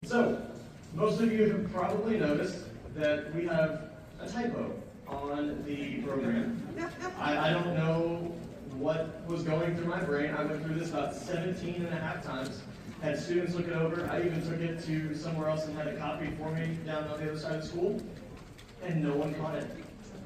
So, most of you have probably noticed that we have a typo on the program. I don't know what was going through my brain. I went through this about 17 and a half times. Had students look it over. I even took it to somewhere else and had a copy for me down on the other side of the school, and no one caught it.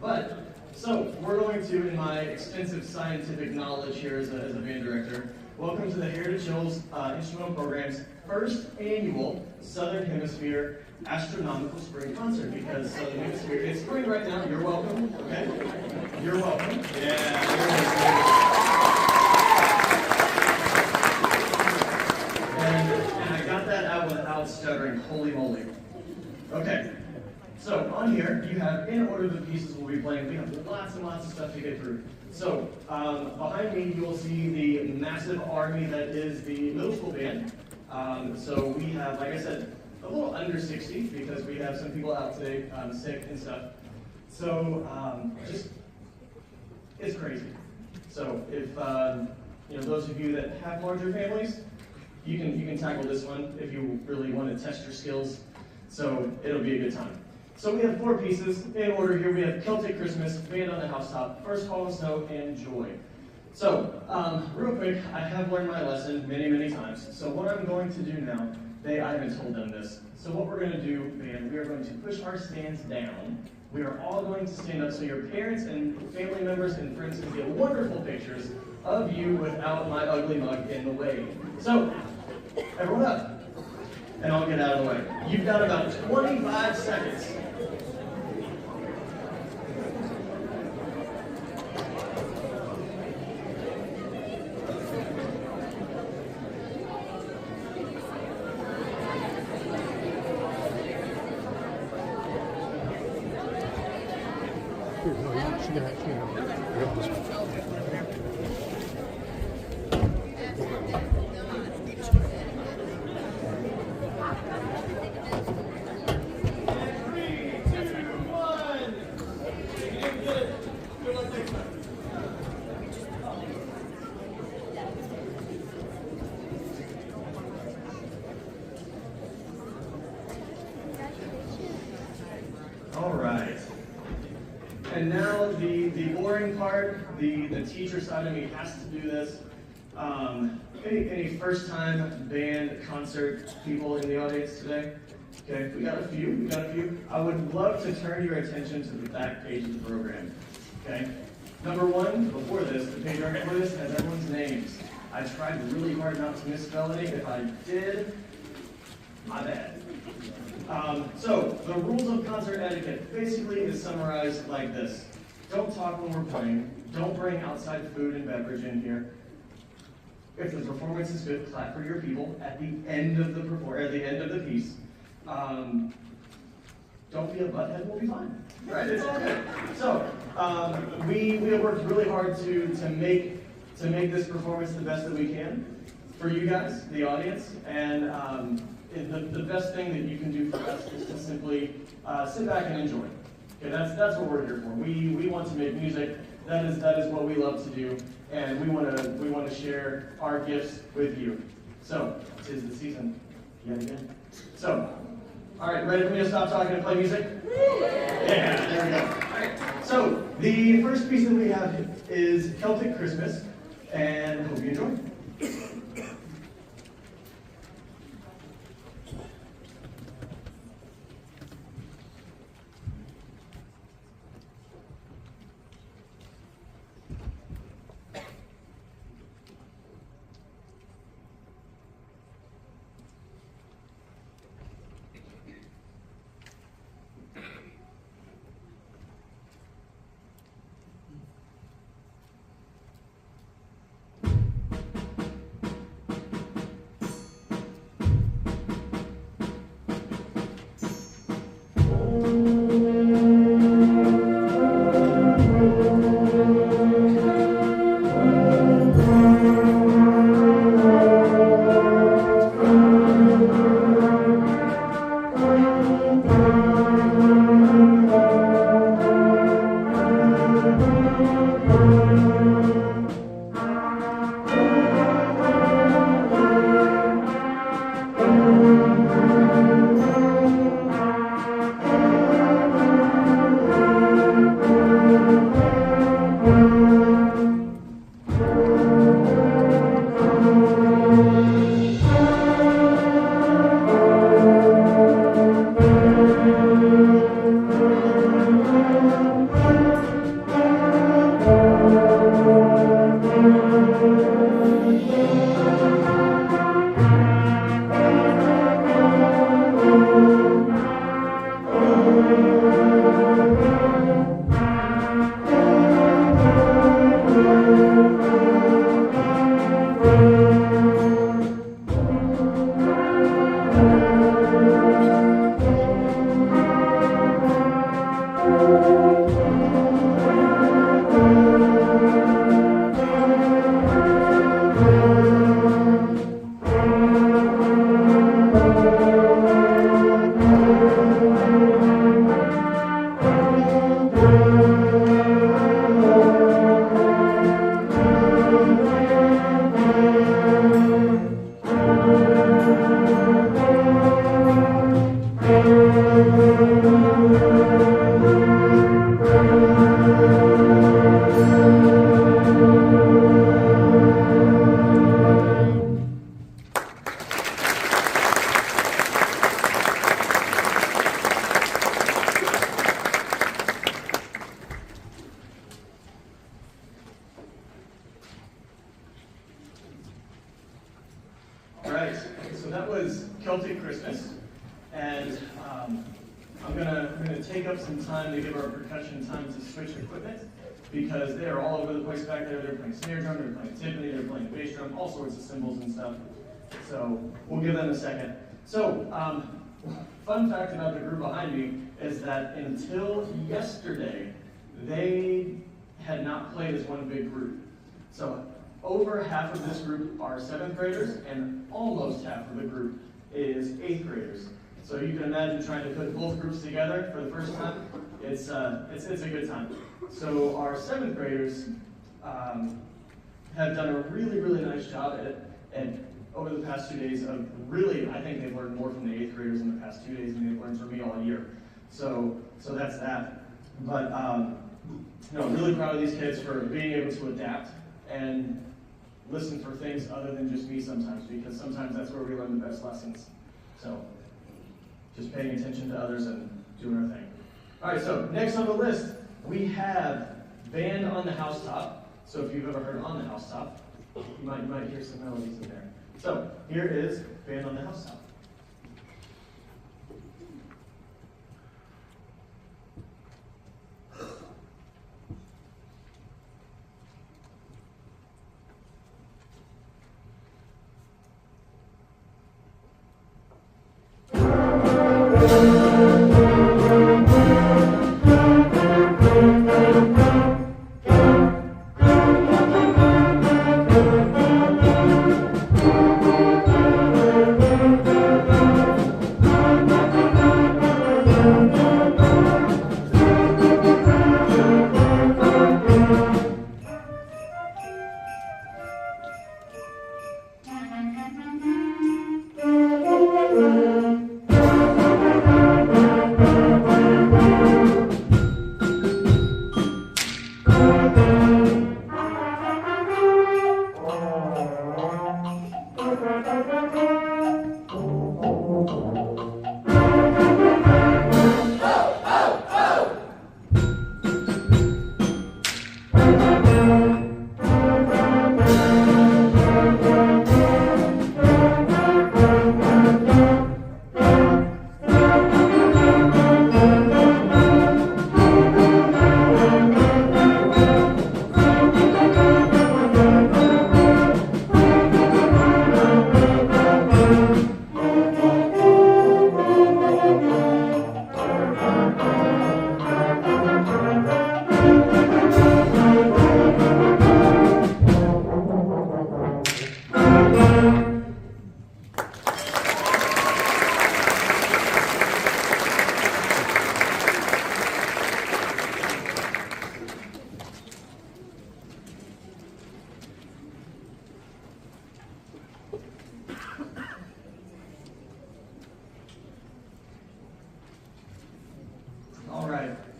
But, so, we're going to, in my extensive scientific knowledge here as a band director, welcome to the Heritage Hills Instrumental Program's first annual Southern Hemisphere Astronomical Spring Concert, because Southern Hemisphere, it's spring right now, you're welcome, okay? You're welcome. And I got that out without stuttering, holy moly. Okay, so on here, you have, in order the pieces we'll be playing, we have lots and lots of stuff to get through. So, behind me, you will see the massive army that is the middle school band. So we have, like I said, a little under 60 because we have some people out today sick and stuff. So it's crazy. So if those of you that have larger families, you can tackle this one if you really want to test your skills. So it'll be a good time. So we have 4 pieces in order here. We have Celtic Christmas, Band on the Housetop, First Fall in Snow, and Joy. So, real quick, I have learned my lesson many, many times. So what I'm going to do now, I haven't told them this. So what we're going to do, band, we are going to push our stands down. We are all going to stand up so your parents and family members and friends can get wonderful pictures of you without my ugly mug in the way. So, everyone up, and I'll get out of the way. You've got about 25 seconds. All right. And now the boring part, the teacher side of me has to do this. Any first-time band concert people in the audience today? Okay, we got a few. I would love to turn your attention to the back page of the program. Okay? Number 1, before this, the page right before this has everyone's names. I tried really hard not to misspell any. If I did, my bad. So, the rules of concert etiquette basically is summarized like this. Don't talk when we're playing. Don't bring outside food and beverage in here. If the performance is good, clap for your people at the end of the piece. Don't be a butthead, we'll be fine. Right? It's all good. So, we have worked really hard to make this performance the best that we can for you guys, the audience, and the best thing that you can do for us is to simply sit back and enjoy. Okay, that's what we're here for. We want to make music. That is what we love to do, and we want to share our gifts with you. So, 'tis the season yet again. So, all right, ready for me to stop talking and play music? Yeah, there we go. All right. So, the first piece that we have is Celtic Christmas, and hope you enjoy. And I'm gonna take up some time to give our percussion time to switch equipment because they are all over the place back there. They're playing snare drum, they're playing timpani, they're playing bass drum, all sorts of cymbals and stuff. So we'll give them a second. So, fun fact about the group behind me is that until yesterday, they had not played as one big group. So over half of this group are 7th graders, and almost half of the group is 8th graders. So you can imagine trying to put both groups together for the first time. It's a good time. So our 7th graders have done a really, really nice job at it. And over the past 2 days of really, I think they've learned more from the 8th graders in the past 2 days than they've learned from me all year. So that's that. But really proud of these kids for being able to adapt and listen for things other than just me sometimes, because sometimes that's where we learn the best lessons. So just paying attention to others and doing our thing. All right, so next on the list, we have Band on the Housetop. So if you've ever heard On the Housetop, you might hear some melodies in there. So here is Band on the Housetop.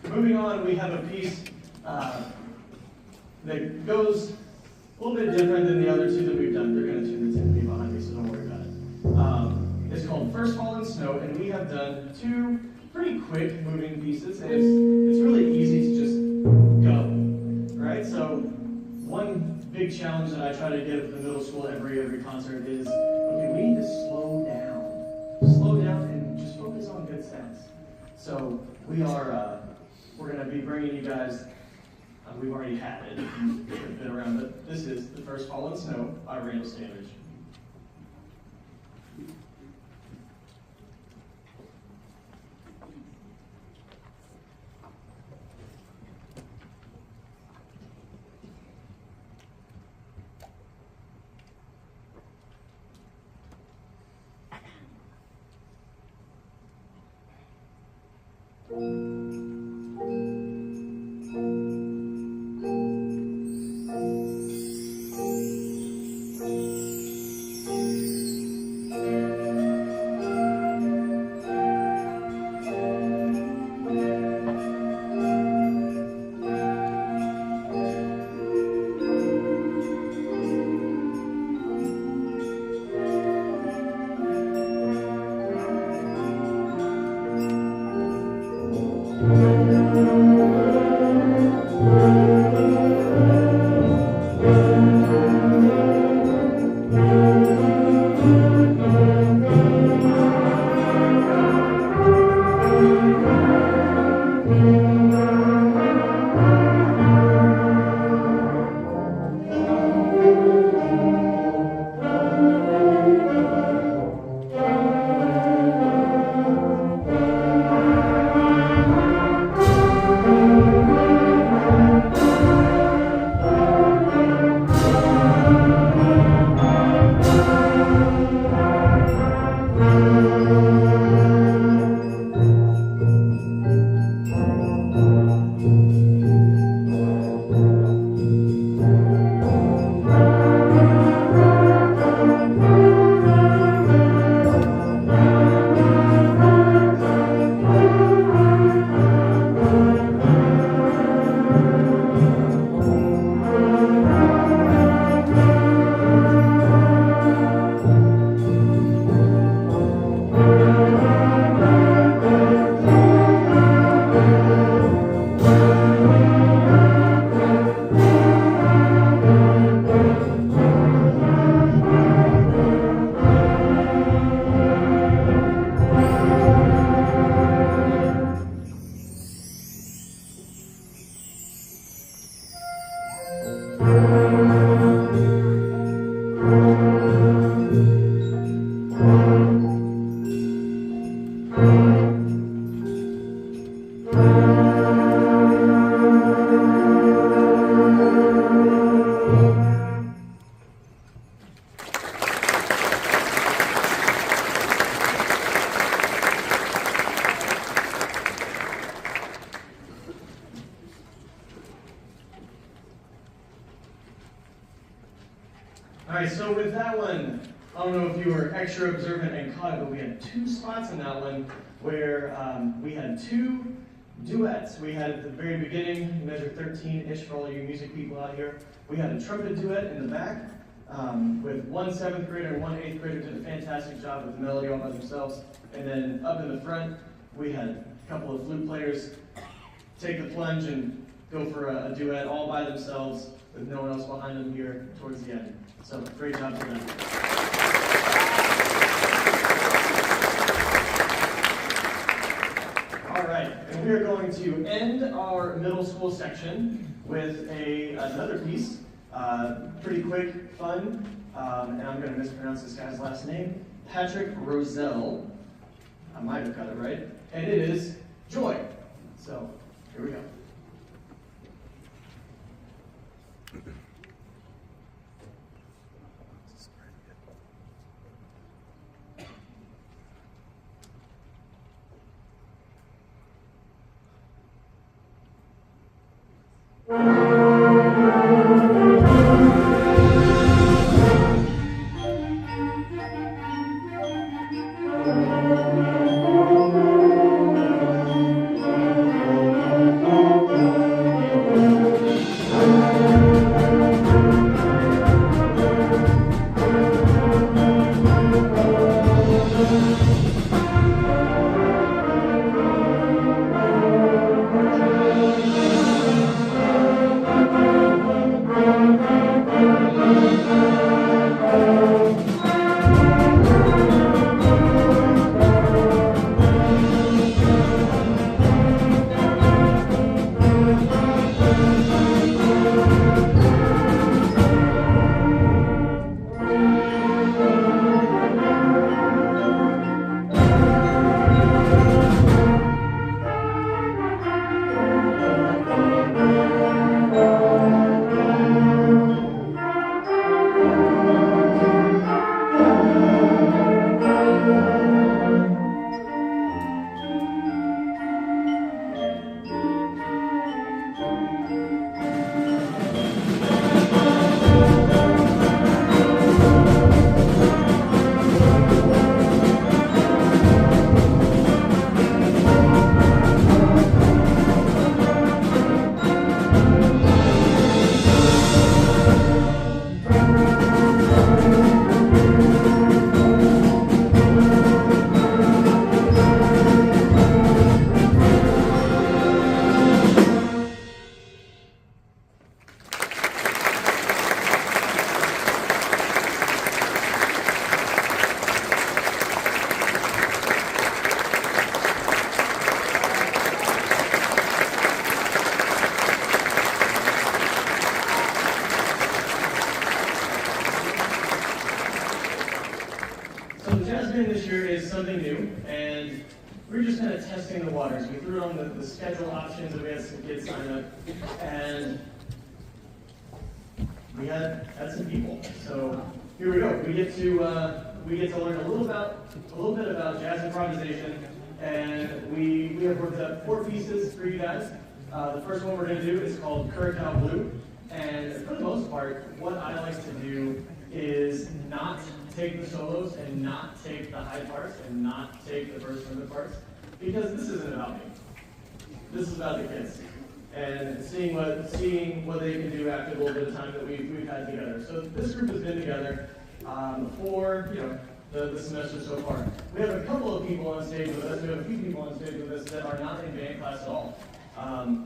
Moving on, we have a piece that goes a little bit different than the other two that we've done. They're going to tune the timpani behind me, so don't worry about it. It's called First Fallen Snow, and we have done two pretty quick moving pieces, and it's really easy to just go, right? So one big challenge that I try to give the middle school every concert is, okay, we need to slow down and just focus on good sounds. So we're going to be bringing you guys, we've already had it, it's been around, but this is The First Fallen Snow by Randall Standridge. right, so with that one, I don't know if you were extra observant and caught it, but we had two spots in that one where we had two duets. We had at the very beginning, measure 13-ish for all you music people out here. We had a trumpet duet in the back with one 7th grader and one 8th grader did a fantastic job with the melody all by themselves. And then up in the front, we had a couple of flute players take the plunge and go for a duet all by themselves with no one else behind them here towards the end. So great job to them. All right, and we are going to end our middle school section with another piece. Pretty quick, fun, and I'm going to mispronounce this guy's last name, Patrick Rosell. I might have got it right. And it is Joy. So, here we go. This year is something new, and we're just kind of testing the waters. We threw on the schedule options, and we had some kids sign up, and we had some people. So here we go. We get to learn a little bit about jazz improvisation, and we have worked up 4 pieces for you guys. The first one we're going to do is called Curacao Blue, and for the most part, what I like to do is not take the solos and not take the high parts and not take the first rhythm parts, because this isn't about me. This is about the kids and seeing what they can do after the little bit of time that we've had together. So this group has been together for the semester so far. We have a couple of people on stage with us. We have a few people on stage with us that are not in band class at all.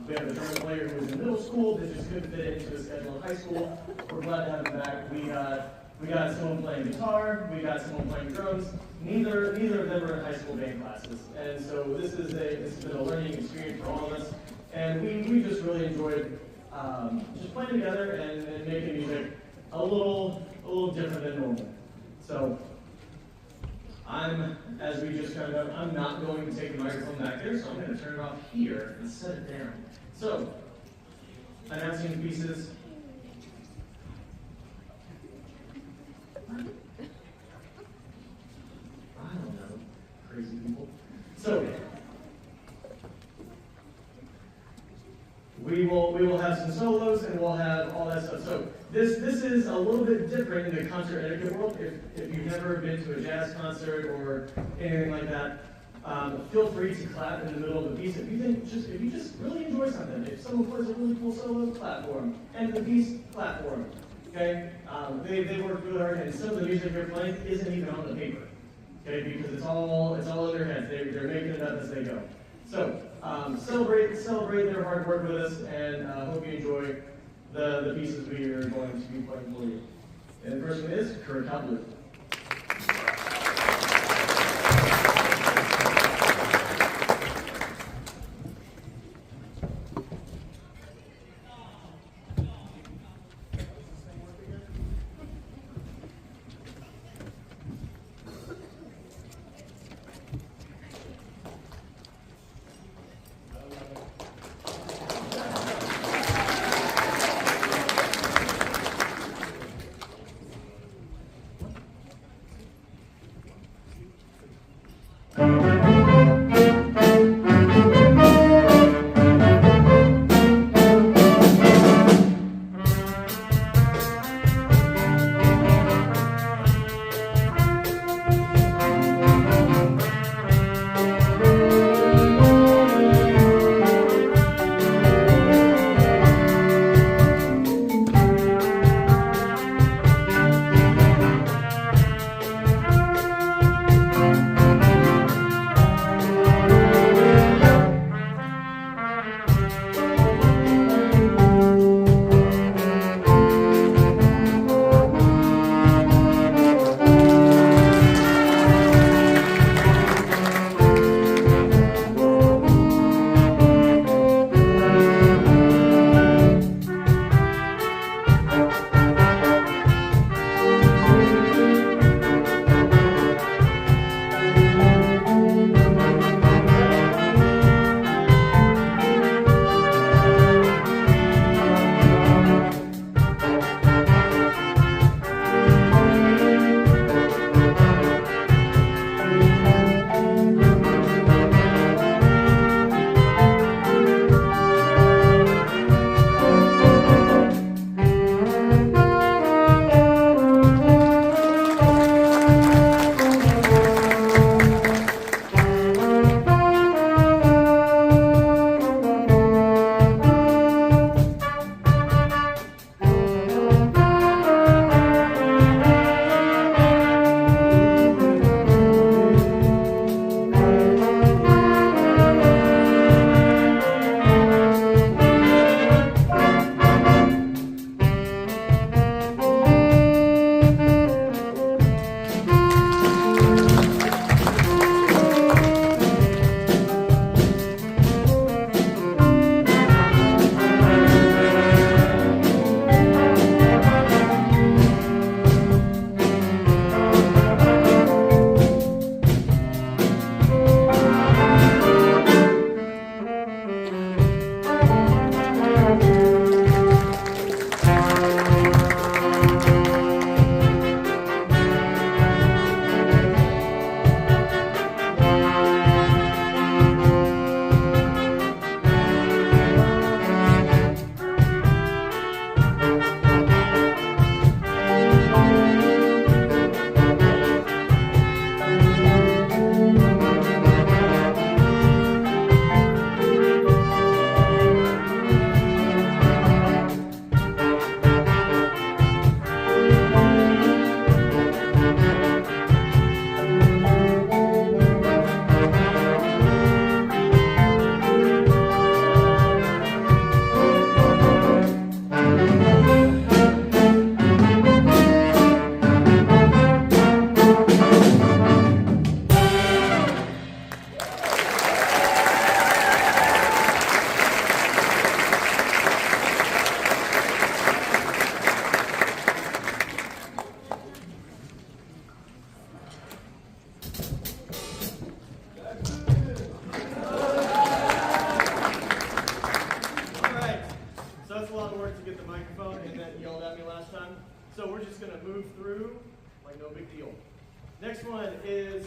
We have a drum player who was in middle school that just couldn't fit into the schedule in high school. We're glad to have him back. We got someone playing guitar, we got someone playing drums. Neither of them are in high school band classes. And so this has been a learning experience for all of us. And we just really enjoyed just playing together and making music a little different than normal. So I'm not going to take the microphone back there, so I'm going to turn it off here and set it down. So, announcing the pieces. I don't know, crazy people. So, we we will have some solos and we'll have all that stuff. So this is a little bit different in the concert etiquette world. If you've never been to a jazz concert or anything like that, feel free to clap in the middle of a piece. If you just really enjoy something, if someone plays a really cool solo, clap for them. And the piece, clap for them. Okay? They work really hard, and some of the music they're playing isn't even on the paper. Okay? Because it's all in their heads. They're making it up as they go. So celebrate their hard work with us, and hope you enjoy the pieces we are going to be playing for you. And the first one is Kurt Kaplu. Next one is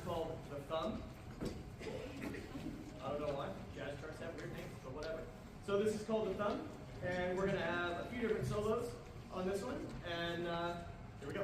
called The Thumb. I don't know why. Jazz charts have weird names, but whatever. So this is called The Thumb, and we're going to have a few different solos on this one, and here we go.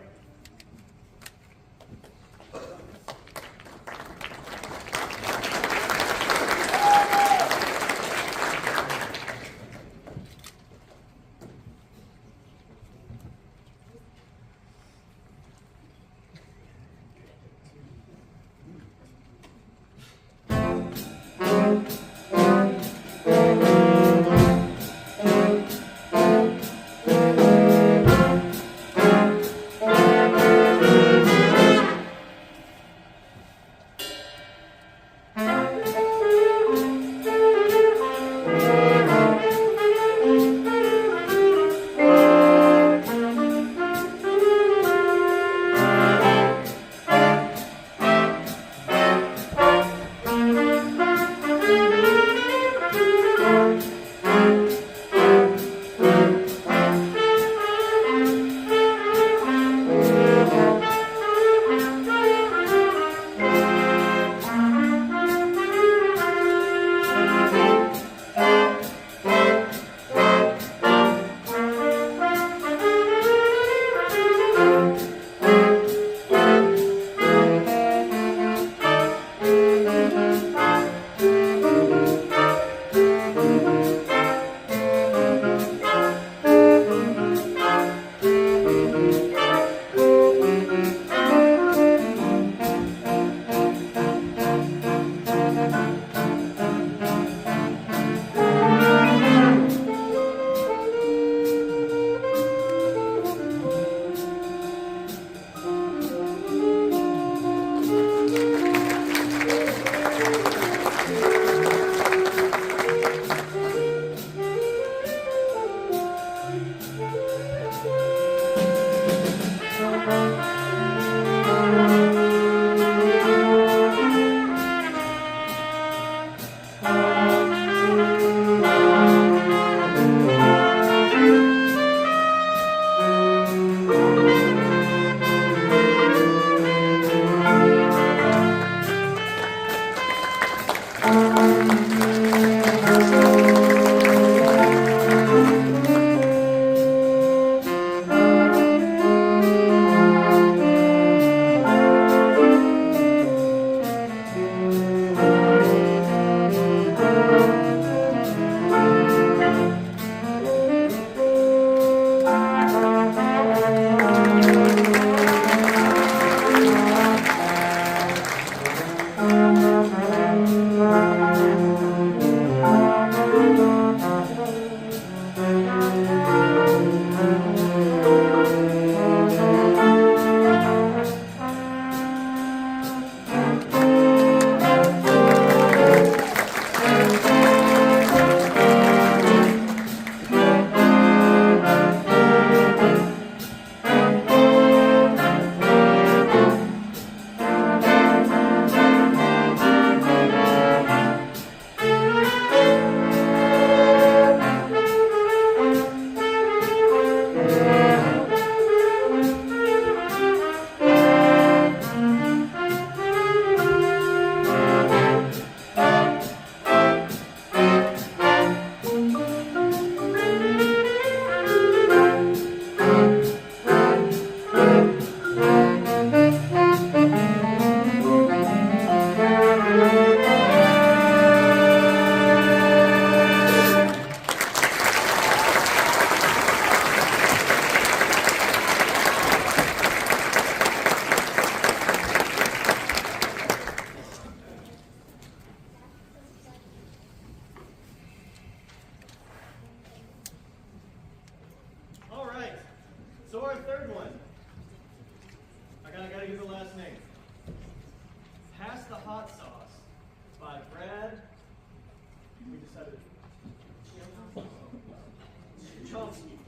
Chomsky.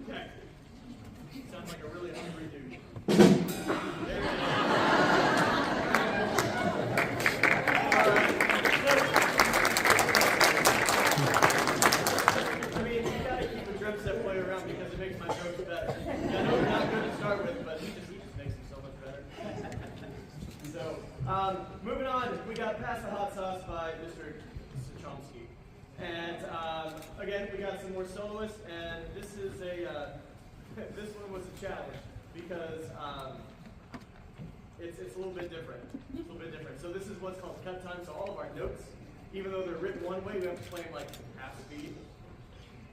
Okay. Sounds like a really hungry dude. There it is. I mean, you gotta keep the drum set player around because it makes my jokes better. I know they're not good to start with, but he just makes them so much better. So, moving on, we got Pass the Hot Sauce by Mr. Chomsky. And again, we got some more soloists, and this is a this one was a challenge because it's a little bit different. It's a little bit different. So this is what's called cut time. So all of our notes, even though they're written one way, we have to play them like half speed.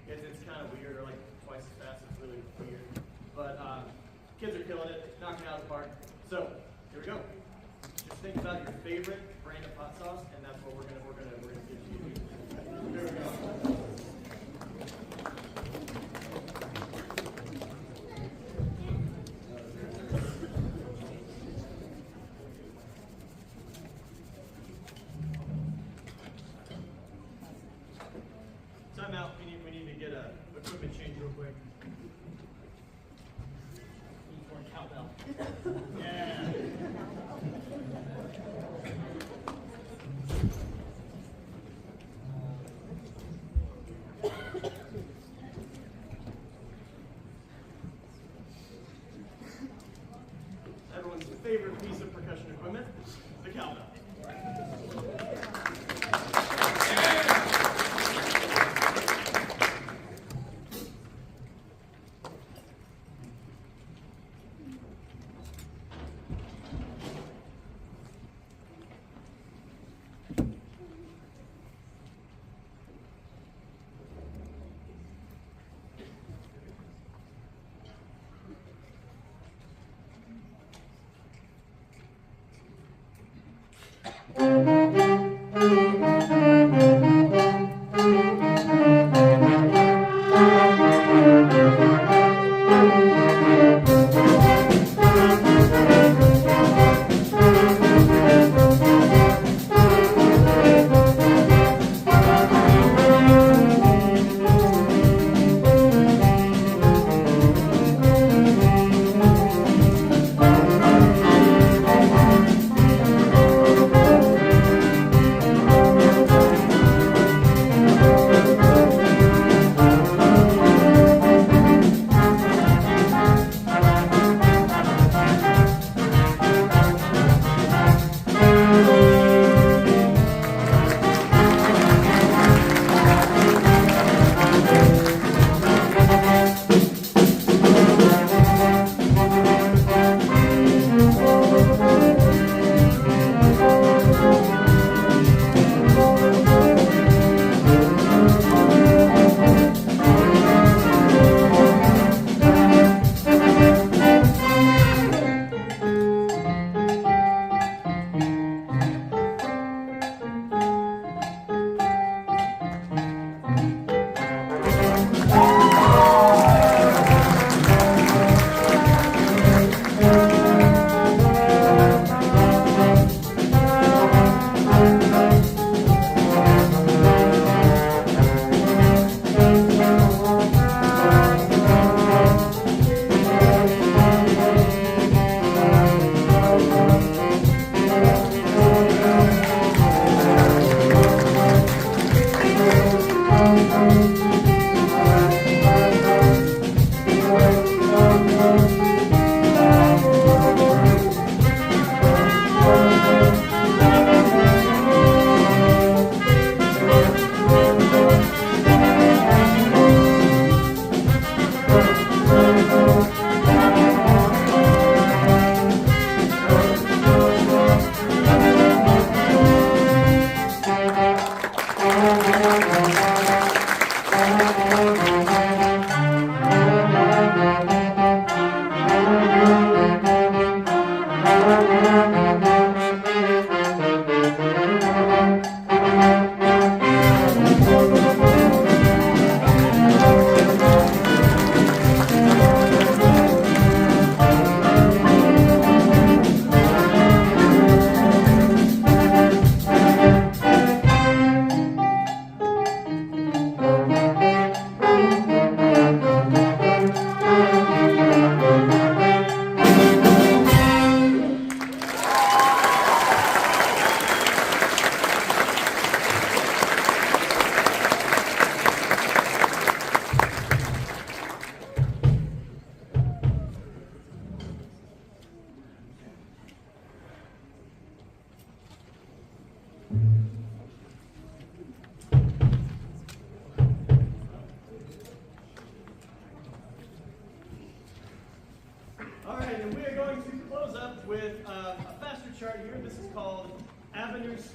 It's kind of weird, or like twice as fast. It's really weird. But kids are killing it, knocking it out of the park. So here we go. Just think about your favorite brand of hot sauce, and that's what we're gonna give to you. Here we go. Time out. We need to get a equipment change real quick. Need for a cowbell. Yeah. Everyone's favorite piece of percussion equipment, the cowbell.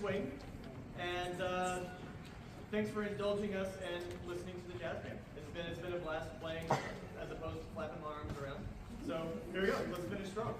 swing. And thanks for indulging us and listening to the jazz band. It's been a blast playing as opposed to flapping my arms around. So here we go. Let's finish strong.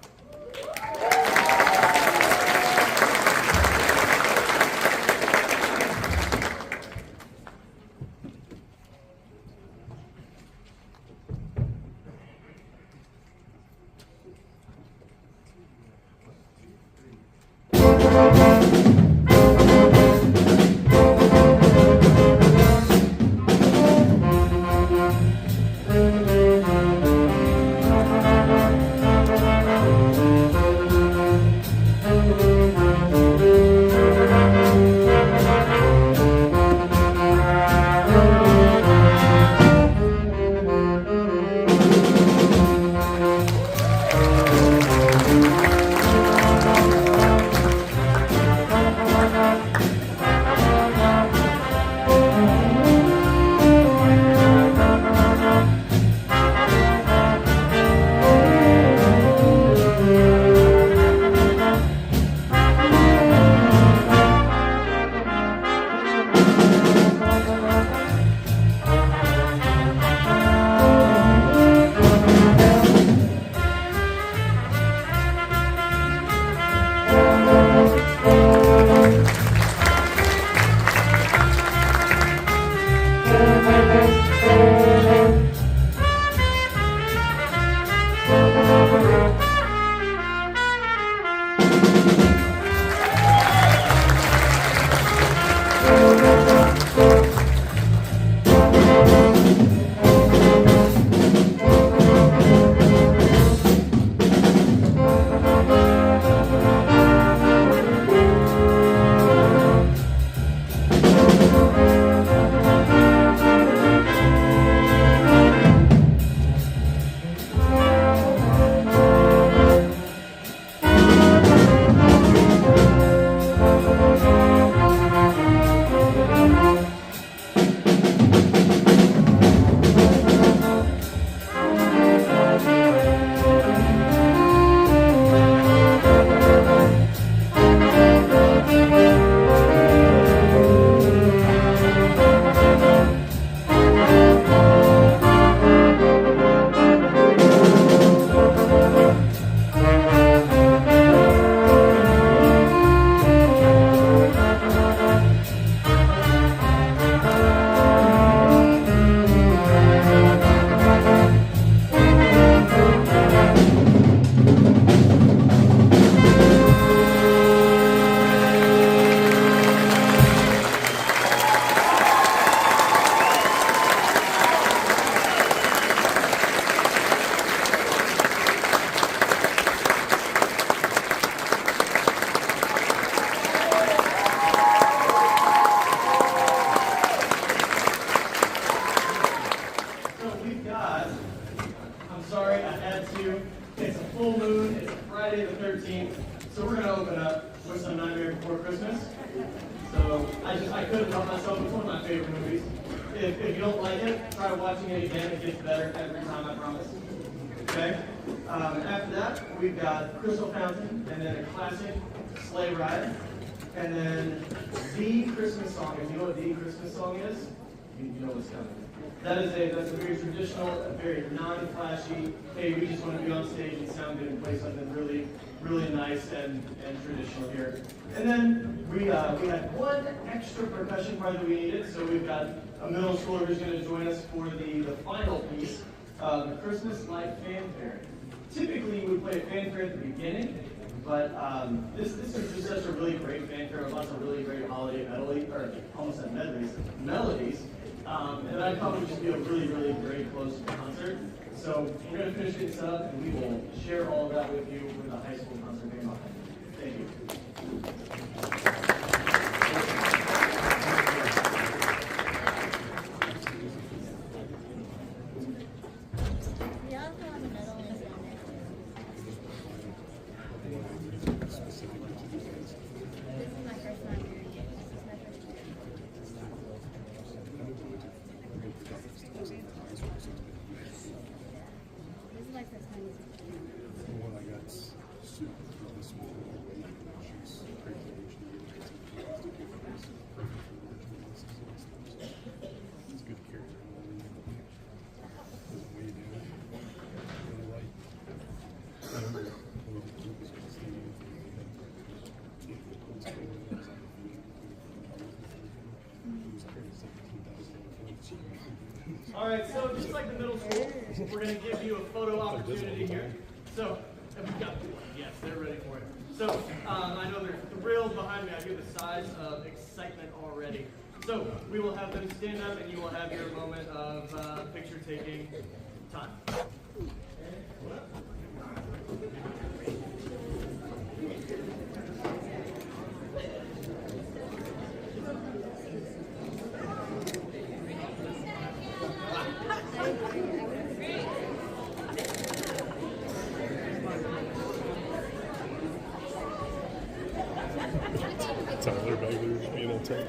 So we're going to open up with some Nightmare Before Christmas. So I couldn't help myself. It's one of my favorite movies. If you don't like it, try watching it again. It gets better every time, I promise. Okay? After that, we've got Crystal Fountain, and then a classic Sleigh Ride, and then the Christmas song. If you know what the Christmas song is, you know what's coming. That's a very traditional, a very non-flashy, hey, we just want to be on stage and sound good and play something really, really nice and traditional here. And then we had one extra percussion part that we needed, so we've got a middle schooler who's going to join us for the final piece, the Christmas Light Fanfare. Typically, we would play a fanfare at the beginning, but this is just such a really great fanfare with lots of really great holiday melodies, or almost said melodies. And I thought it would just be a really, really great close concert. So we're going to finish this up, and we will share all of that with you with the high school concert being behind. Thank you. All right, so just like the middle school, we're going to give you a photo opportunity here. So, have we got one? Yes, they're ready for it. So, I know they're thrilled behind me. I hear the size of excitement already. So, we will have them stand up and you will have your moment of picture taking time. Tyler Baker, you know, take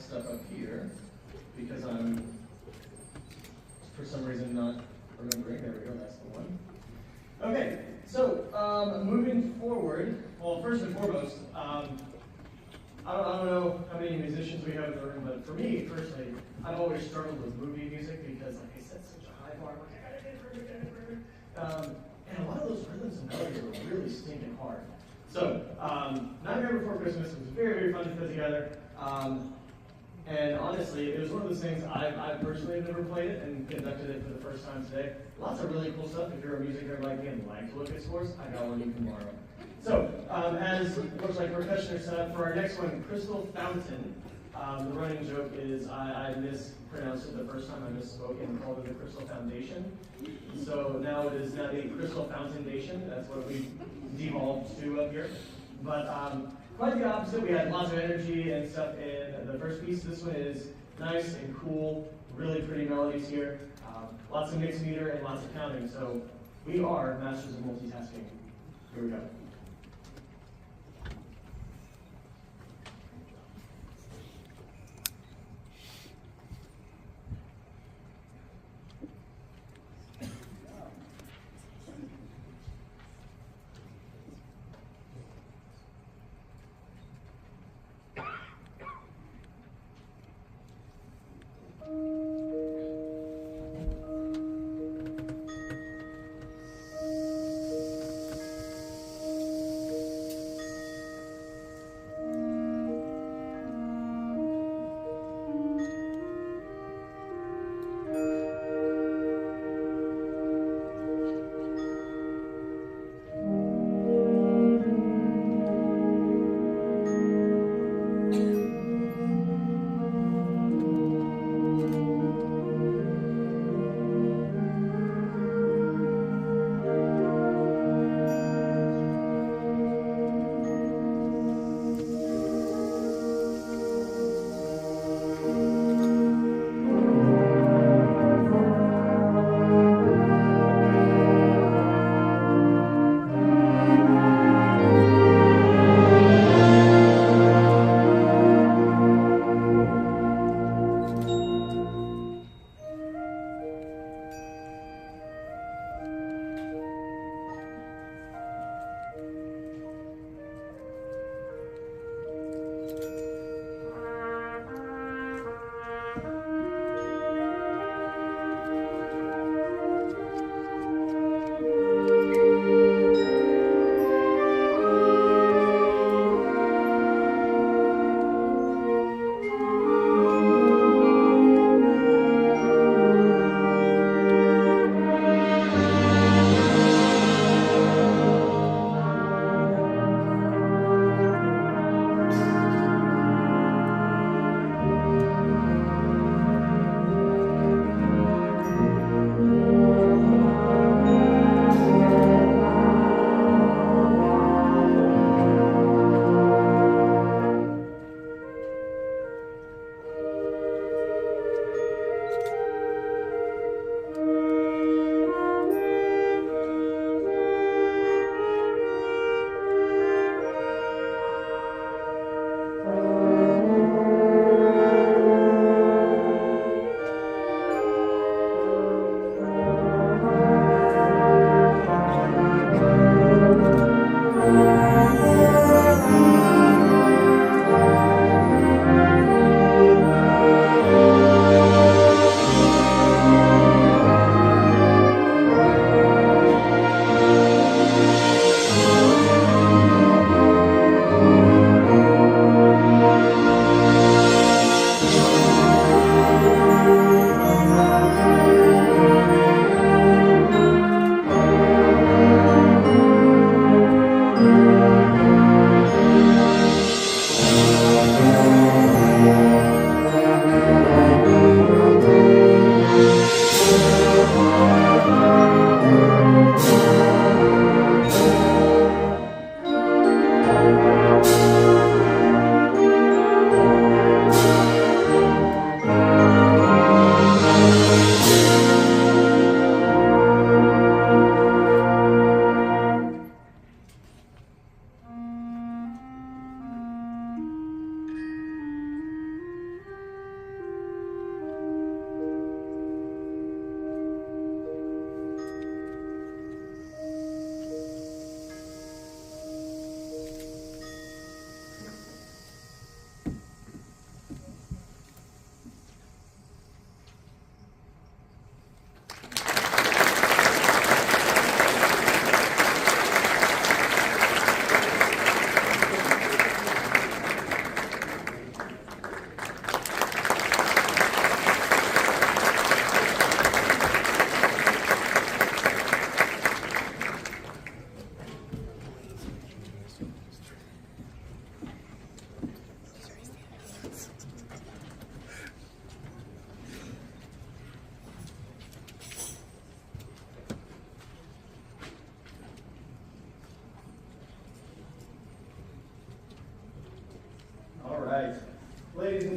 stuff up here because I'm, for some reason, not remembering. There we go, that's the one. Okay, so moving forward, well, first and foremost, I don't know how many musicians we have in the room, but for me, personally, I've always struggled with movie music because, like I said, such a high bar. I'm like, I gotta get it perfect, and a lot of those rhythms and melodies are really stinking hard. So, Nightmare Before Christmas was very, very fun to put together. And honestly, it was one of those things I personally have never played it and conducted it for the first time today. Lots of really cool stuff. If you're a music nerd like me and like to look at scores, I got one you can borrow. So, as looks like percussion are set up for our next one, Crystal Fountain. The running joke is I mispronounced it the first time I misspoke and called it the Crystal Foundation. So now it is now the Crystal Foundation. That's what we devolved to up here. But quite the opposite. We had lots of energy and stuff in the first piece. This one is nice and cool, really pretty melodies here. Lots of mixed meter and lots of counting. So we are masters of multitasking. Here we go.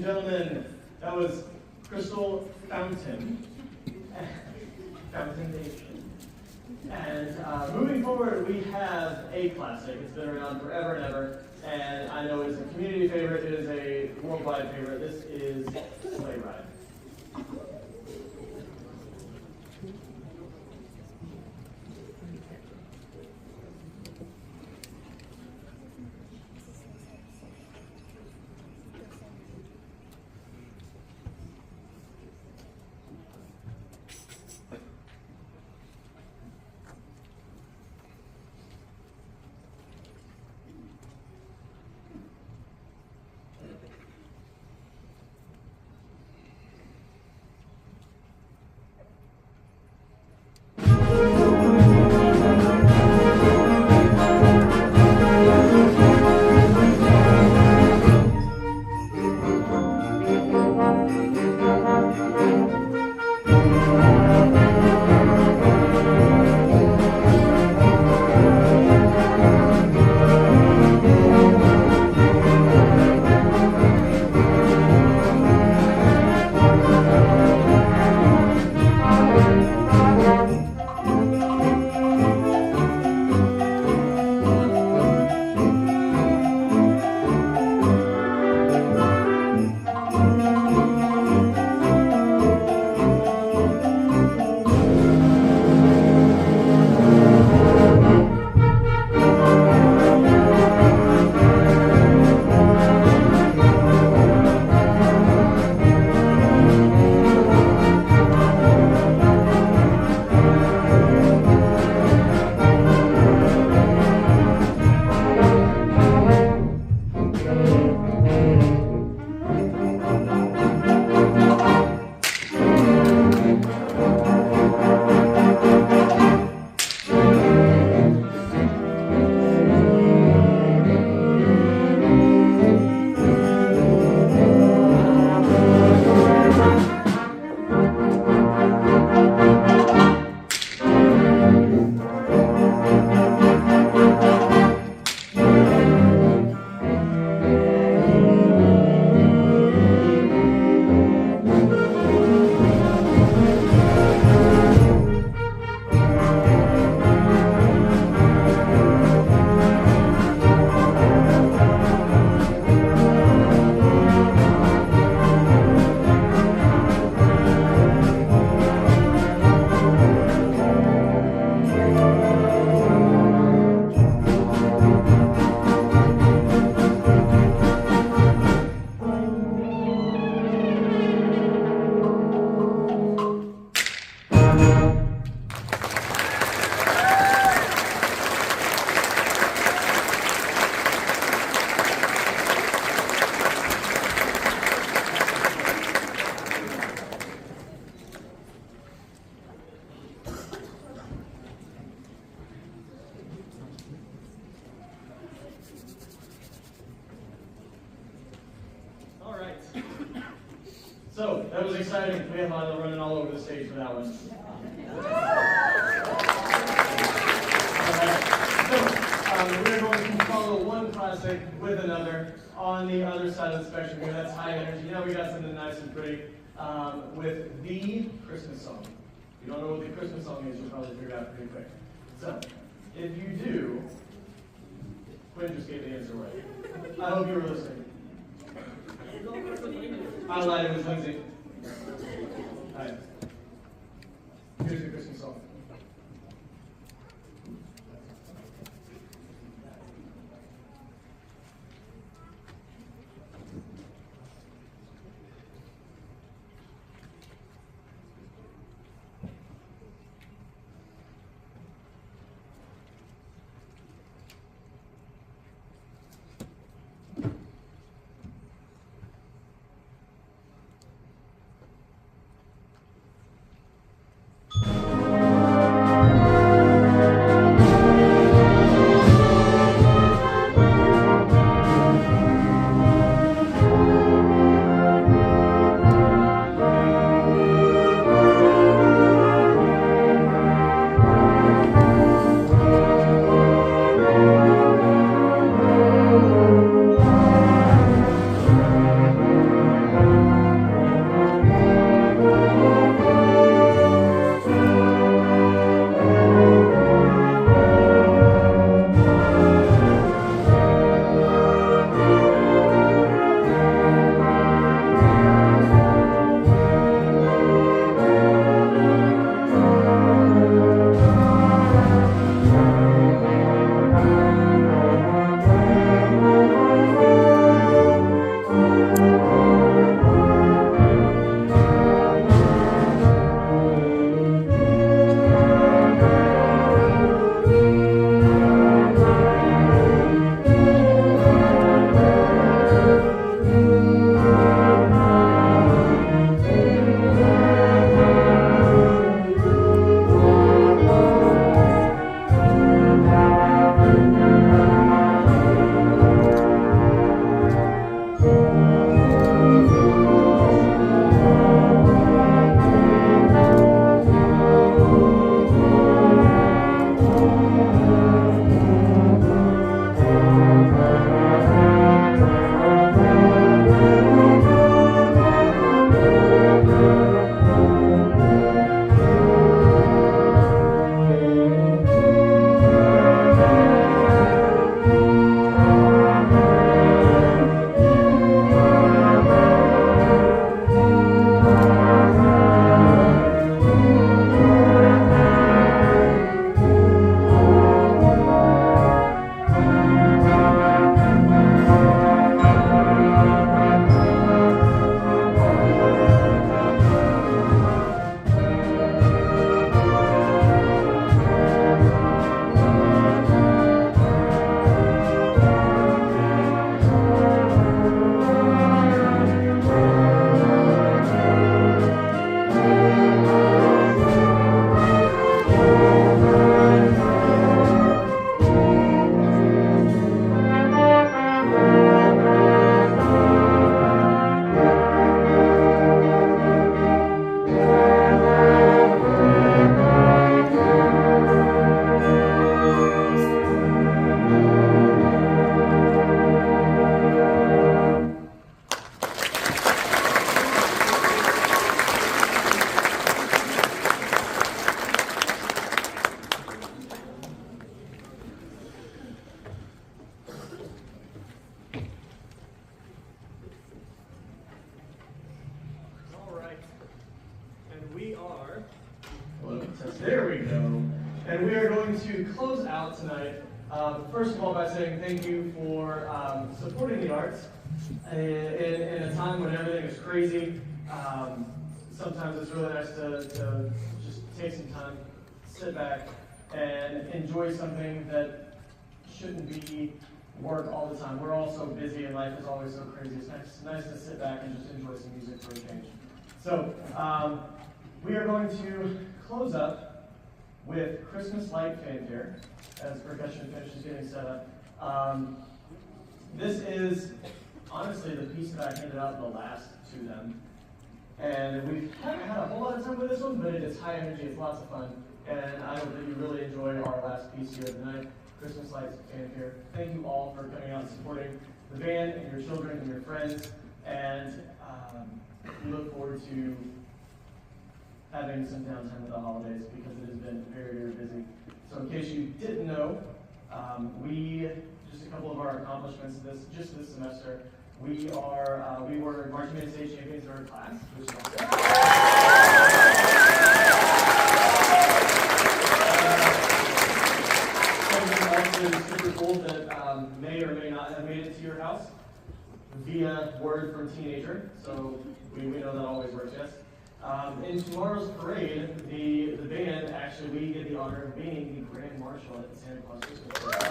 and gentlemen, that was Crystal Fountain. Fountain. And moving forward, we have a classic. It's been around forever and ever, and I know it's a community favorite. It is a worldwide favorite. This is Sleigh Ride. So, that was exciting. We have Lila running all over the stage for that one. Alright, so we're going to follow one classic with another on the other side of the spectrum here. That's high energy. Now we got something nice and pretty with the Christmas song. If you don't know what the Christmas song is, you'll probably figure it out pretty quick. So, if you do, Quinn just gave the answer right. I hope you were listening. I lied, it was Lindsay. Alright. Here's the Christmas song. There we go. And we are going to close out tonight, first of all, by saying thank you for supporting the arts in a time when everything is crazy. Sometimes it's really nice to just take some time, sit back, and enjoy something that shouldn't be work all the time. We're all so busy and life is always so crazy. It's nice to sit back and just enjoy some music for a change. So, we are going to close up with Christmas Light Fanfare as percussion finishes getting set up. This is honestly the piece that I handed out the last to them. And we haven't had a whole lot of time with this one, but it is high energy, it's lots of fun. And I hope that you really enjoy our last piece here tonight, Christmas Lights Fanfare. Thank you all for coming out and supporting the band and your children and your friends. And we look forward to having some downtime with the holidays because it has been very, very busy. So in case you didn't know, just a couple of our accomplishments this semester, we were marching band state champions in our class, which is something also super cool that may or may not have made it to your house via word from teenager. So we know that always works, yes. In tomorrow's parade, the band, actually, we get the honor of being the Grand Marshal at the Santa Claus Christmas Parade.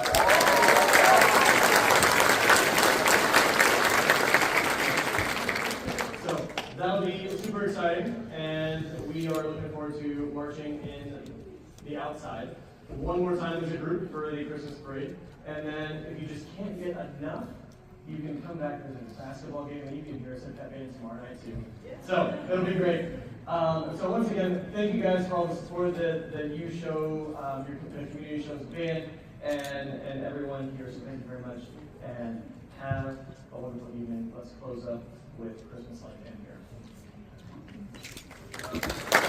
So that'll be super exciting, and we are looking forward to marching in the outside one more time as a group for the Christmas parade. And then if you just can't get enough, you can come back and visit a basketball game, and you can hear us at that band tomorrow night too. So it'll be great. So once again, thank you guys for all the support that you show, the community shows the band, and everyone here. So thank you very much, and have a wonderful evening. Let's close up with Christmas Light Fanfare.